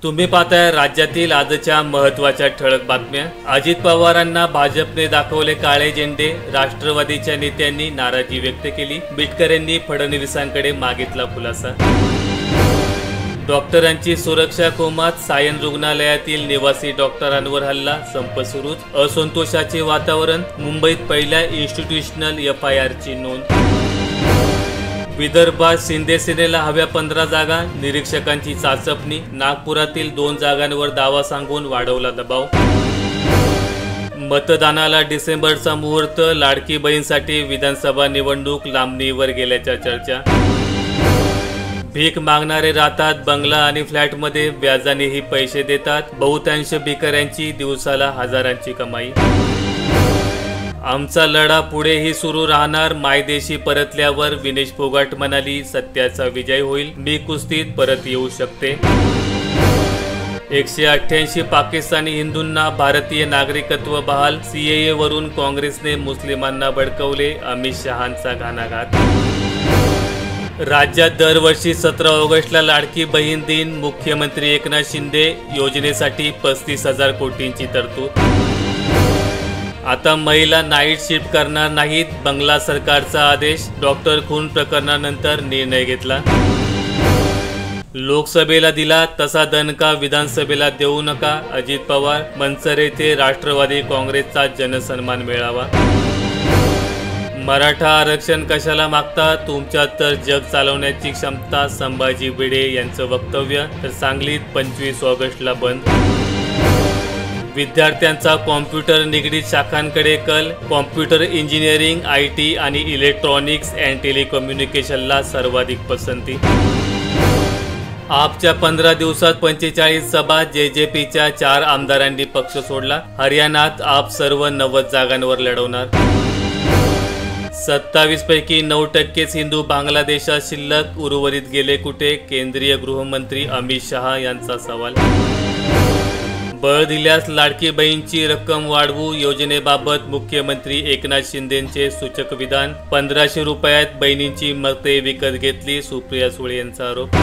तुम्ही पाहताय राज्यातील आजच्या महत्त्वाच्या ठळक बातम्या। अजित पवारांना भाजपने दाखवले काळे झेंडे, राष्ट्रवादीच्या नेत्यांनी नाराजी व्यक्त केली, बिटकरेंनी फडणवीसांकडे मागितला खुलासा। डॉक्टरांची सुरक्षा कोमात, सायन रुग्णालयातील निवासी डॉक्टरांवर हल्ला, संप सुरूच, असंतोषाचे वातावरण, मुंबईत पहिल्या इन्स्टिट्यूशनल FIRची नोंद। विदर्भात शिंदे सेनेला हव्या 15 जागा, निरीक्षकांची चाचपणी, नागपुरातील 2 जागांवर दावा सांगून वाढवला दबाव। मतदानाला डिसेंबरचा मुहूर्त, लाडकी बहीणसाठी विधानसभा निवडणूक लांबणीवर गेल्याच्या चर्चा। भीक मागणारे राहतात बंगला आणि फ्लॅटमध्ये, व्याजानेही पैसे देतात, बहुतांश भिकाऱ्यांची दिवसाला हजारांची कमाई। आमचा लढा पुढेही सुरू राहणार, मायदेशी परतल्यावर विनेश फोगाट म्हणाली, सत्याचा विजय होईल, मी कुस्तीत परत येऊ शकते। 188 पाकिस्तानी हिंदूंना भारतीय नागरिकत्व बहाल, CAA वरून काँग्रेसने मुस्लिमांना भडकवले, अमित शहांचा घणाघात। राज्यात दरवर्षी 17 ऑगस्टला लाडकी बहीण दिन, मुख्यमंत्री एकनाथ शिंदे, योजनेसाठी 35,000 कोटींची तरतूद। आता महिला नाईट शिफ्ट करणार नाहीत, बंगला सरकारचा आदेश, डॉक्टर खून प्रकरणानंतर निर्णय घेतला। लोकसभेला दिला तसा दणका विधानसभेला देऊ नका, अजित पवार, मनसर येथे राष्ट्रवादी काँग्रेसचा जनसन्मान मेळावा। मराठा आरक्षण कशाला मागता, तुमच्यात तर जग चालवण्याची क्षमता, संभाजी भिडे यांचं वक्तव्य, तर सांगलीत 25 ऑगस्टला बंद। विद्यार्थ्यांचा कॉम्प्युटर निगडीत शाखांकडे कल, कॉम्प्युटर इंजिनिअरिंग, IT आणि इलेक्ट्रॉनिक्स अँड टेलिकम्युनिकेशनला सर्वाधिक पसंती। आपच्या 15 दिवसात 45 सभा, JJPच्या 4 आमदारांनी पक्ष सोडला, हरियाणात आप सर्व 90 जागांवर लढवणार। 27 पैकी 9% हिंदू बांगलादेशात शिल्लक, उर्वरित गेले कुठे, केंद्रीय गृहमंत्री अमित शहा यांचा सवाल। बळ दिल्यास लाडकी बहीणची रक्कम वाढवू, योजनेबाबत मुख्यमंत्री एकनाथ शिंदेंचे सूचक विधान, 1500 रुपयात बहिणींची मते विकत घेतली, सुप्रिया सुळे यांचा आरोप।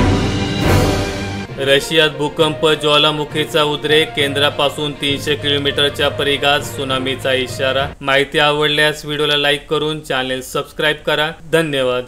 रशियात भूकंप, ज्वालामुखीचा उद्रेक, केंद्रापासून 300 किलोमीटरच्या परिघात, सुनामीचा इशारा। माहिती आवडल्यास व्हिडिओला लाईक करून चॅनल सबस्क्राईब करा। धन्यवाद।